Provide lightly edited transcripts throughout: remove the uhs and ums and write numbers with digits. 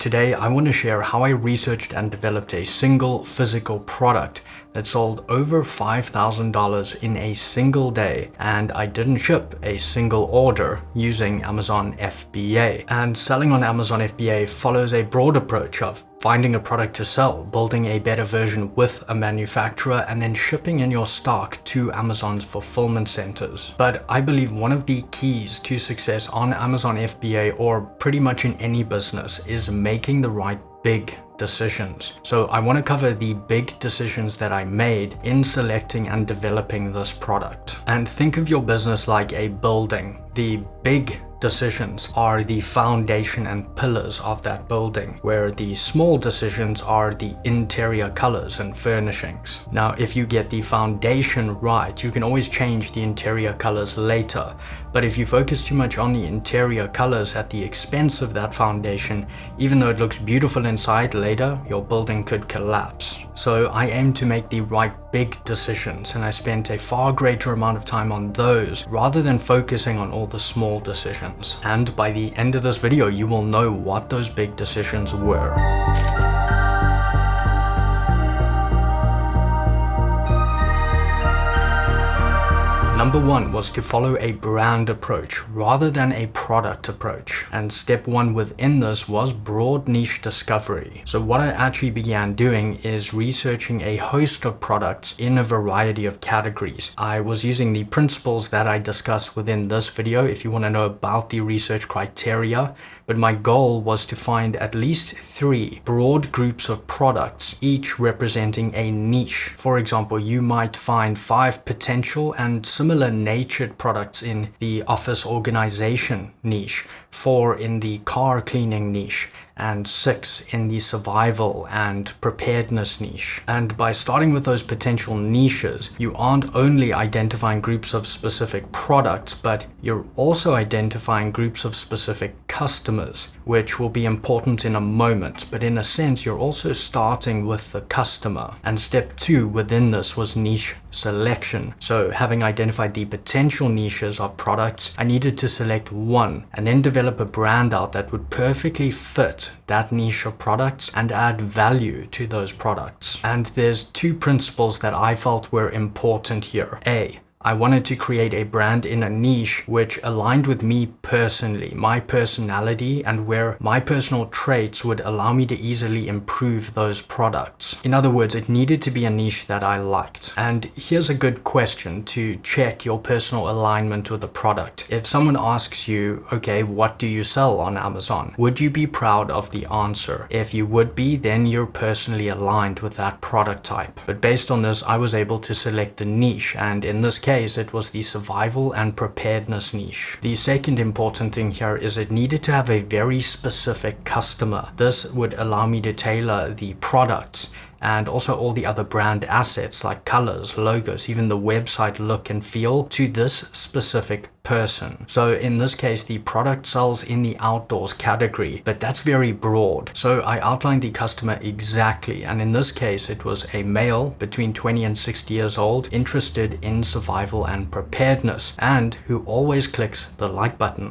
Today, I want to share how I researched and developed a single physical product that sold over $5,000 in a single day, and I didn't ship a single order using Amazon FBA. And selling on Amazon FBA follows a broad approach of finding a product to sell, building a better version with a manufacturer, and then shipping in your stock to Amazon's fulfillment centers. But I believe one of the keys to success on Amazon FBA, or pretty much in any business, is making the right big decisions. So I want to cover the big decisions that I made in selecting and developing this product. And think of your business like a building. The big decisions are the foundation and pillars of that building, where the small decisions are the interior colors and furnishings. Now, if you get the foundation right, you can always change the interior colors later. But if you focus too much on the interior colors at the expense of that foundation, even though it looks beautiful inside, later your building could collapse. So I aim to make the right big decisions, and I spent a far greater amount of time on those rather than focusing on all the small decisions. And by the end of this video, you will know what those big decisions were. Number one was to follow a brand approach rather than a product approach. And step one within this was broad niche discovery. So what I actually began doing is researching a host of products in a variety of categories. I was using the principles that I discussed within this video if you want to know about the research criteria, but my goal was to find at least 3 broad groups of products, each representing a niche. For example, you might find 5 potential and similar natured products in the office organization niche, 4 in the car cleaning niche, and 6 in the survival and preparedness niche. And by starting with those potential niches, you aren't only identifying groups of specific products, but you're also identifying groups of specific customers, which will be important in a moment. But in a sense, you're also starting with the customer. And step 2 within this was niche selection. So having identified the potential niches of products, I needed to select one and then develop a brand out that would perfectly fit that niche of products and add value to those products. And there's 2 principles that I felt were important here. A, I wanted to create a brand in a niche which aligned with me personally, my personality, and where my personal traits would allow me to easily improve those products. In other words, it needed to be a niche that I liked. And here's a good question to check your personal alignment with the product. If someone asks you, okay, what do you sell on Amazon? Would you be proud of the answer? If you would be, then you're personally aligned with that product type. But based on this, I was able to select the niche, and in this case, it was the survival and preparedness niche. The second important thing here is it needed to have a very specific customer. This would allow me to tailor the products and also all the other brand assets like colors, logos, even the website look and feel to this specific person. So in this case, the product sells in the outdoors category, but that's very broad. So I outlined the customer exactly, and in this case, it was a male between 20 and 60 years old, interested in survival and preparedness, and who always clicks the like button.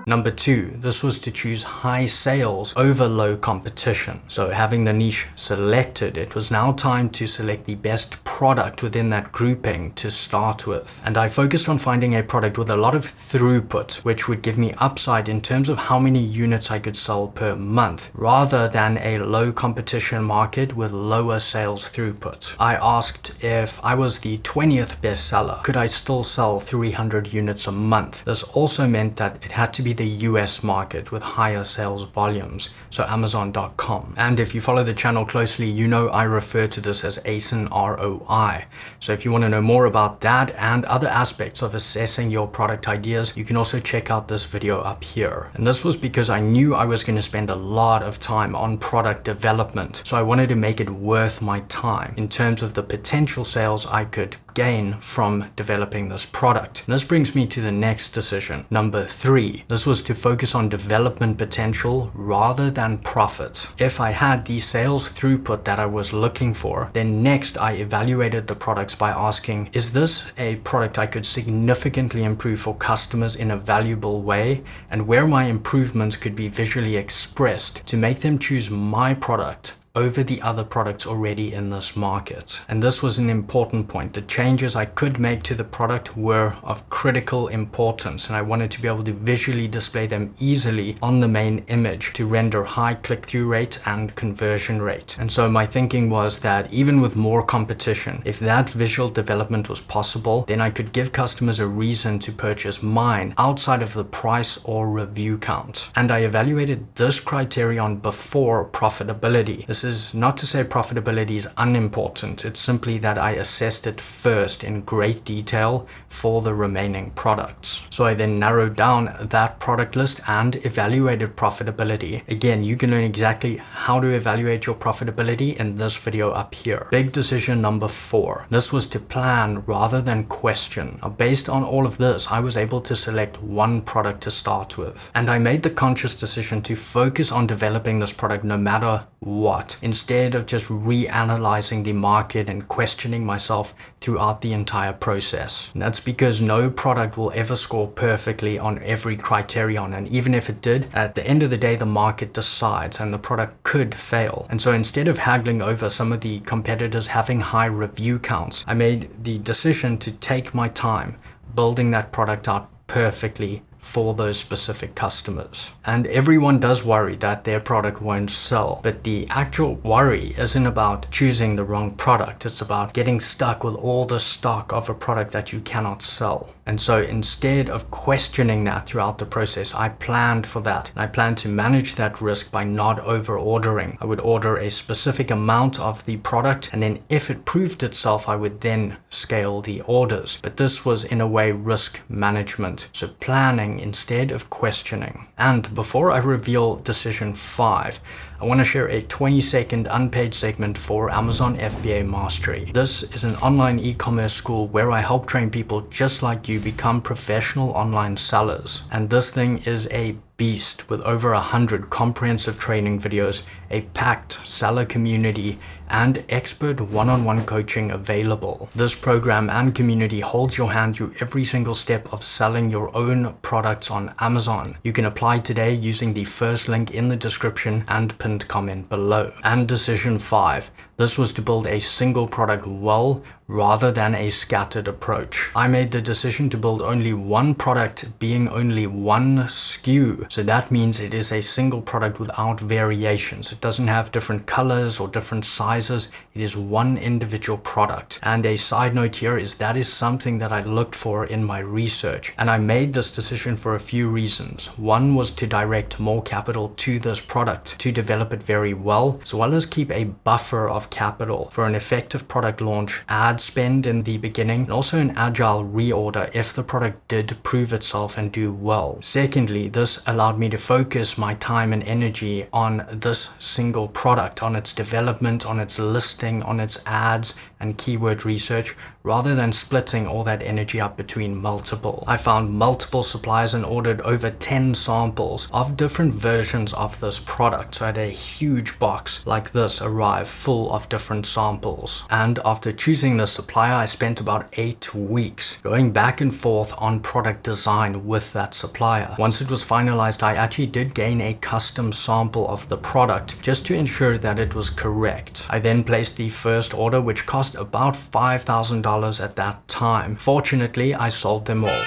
Number 2, this was to choose high sales over low competition. So having the niche selected, it was now time to select the best product within that grouping to start with. And I focused on finding a product with a lot of throughput, which would give me upside in terms of how many units I could sell per month, rather than a low competition market with lower sales throughput. I asked if I was the 20th bestseller, could I still sell 300 units a month? This also meant that it had to be the US market with higher sales volumes, so Amazon.com. And if you follow the channel closely, you know I refer to this as ASIN ROI. So if you want to know more about that and other aspects of assessing your product ideas, you can also check out this video up here. And this was because I knew I was going to spend a lot of time on product development, so I wanted to make it worth my time in terms of the potential sales I could gain from developing this product. And this brings me to the next decision. Number 3, this was to focus on development potential rather than profit. If I had the sales throughput that I was looking for, then next I evaluated the products by asking, is this a product I could significantly improve for customers in a valuable way, and where my improvements could be visually expressed to make them choose my product over the other products already in this market. And this was an important point. The changes I could make to the product were of critical importance, and I wanted to be able to visually display them easily on the main image to render high click-through rate and conversion rate. And so my thinking was that even with more competition, if that visual development was possible, then I could give customers a reason to purchase mine outside of the price or review count. And I evaluated this criterion before profitability. This is not to say profitability is unimportant. It's simply that I assessed it first in great detail for the remaining products. So I then narrowed down that product list and evaluated profitability. Again, you can learn exactly how to evaluate your profitability in this video up here. Big decision number 4. This was to plan rather than question. Now, based on all of this, I was able to select one product to start with. And I made the conscious decision to focus on developing this product no matter what, instead of just reanalyzing the market and questioning myself throughout the entire process. And that's because no product will ever score perfectly on every criterion, and even if it did, at the end of the day the market decides and the product could fail. And so instead of haggling over some of the competitors having high review counts, I made the decision to take my time building that product out perfectly for those specific customers. And everyone does worry that their product won't sell, but the actual worry isn't about choosing the wrong product. It's about getting stuck with all the stock of a product that you cannot sell. And so instead of questioning that throughout the process, I planned for that. And I planned to manage that risk by not over ordering. I would order a specific amount of the product, and then if it proved itself, I would then scale the orders. But this was in a way risk management. So planning instead of questioning. And before I reveal decision 5, I want to share a 20-second unpaid segment for Amazon FBA Mastery. This is an online e-commerce school where I help train people just like you become professional online sellers. And this thing is a beast with over 100 comprehensive training videos, a packed seller community, and expert one-on-one coaching available. This program and community holds your hand through every single step of selling your own products on Amazon. You can apply today using the first link in the description and pinned comment below. And decision 5. This was to build a single product well rather than a scattered approach. I made the decision to build only one product, being only one SKU. So that means it is a single product without variations. It doesn't have different colors or different sizes. It is one individual product. And a side note here is that is something that I looked for in my research. And I made this decision for a few reasons. One was to direct more capital to this product to develop it very well, as well as keep a buffer of capital for an effective product launch, ad spend in the beginning, and also an agile reorder if the product did prove itself and do well. Secondly, this allowed me to focus my time and energy on this single product, on its development, on its listing, on its ads and keyword research, rather than splitting all that energy up between multiple. I found multiple suppliers and ordered over 10 samples of different versions of this product. So I had a huge box like this arrive full of different samples. And after choosing the supplier, I spent about 8 weeks going back and forth on product design with that supplier. Once it was finalized, I actually did gain a custom sample of the product just to ensure that it was correct. I then placed the first order, which cost about $5,000 at that time. Fortunately, I sold them all.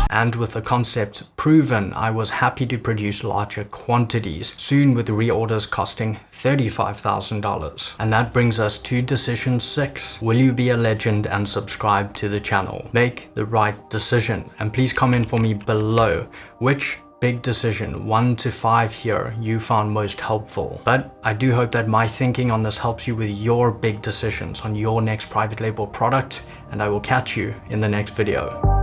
And with the concept proven, I was happy to produce larger quantities, soon with reorders costing $35,000. And that brings us to decision 6. Will you be a legend and subscribe to the channel? Make the right decision. And please comment for me below which big decision 1 to 5 here you found most helpful. But I do hope that my thinking on this helps you with your big decisions on your next private label product, and I will catch you in the next video.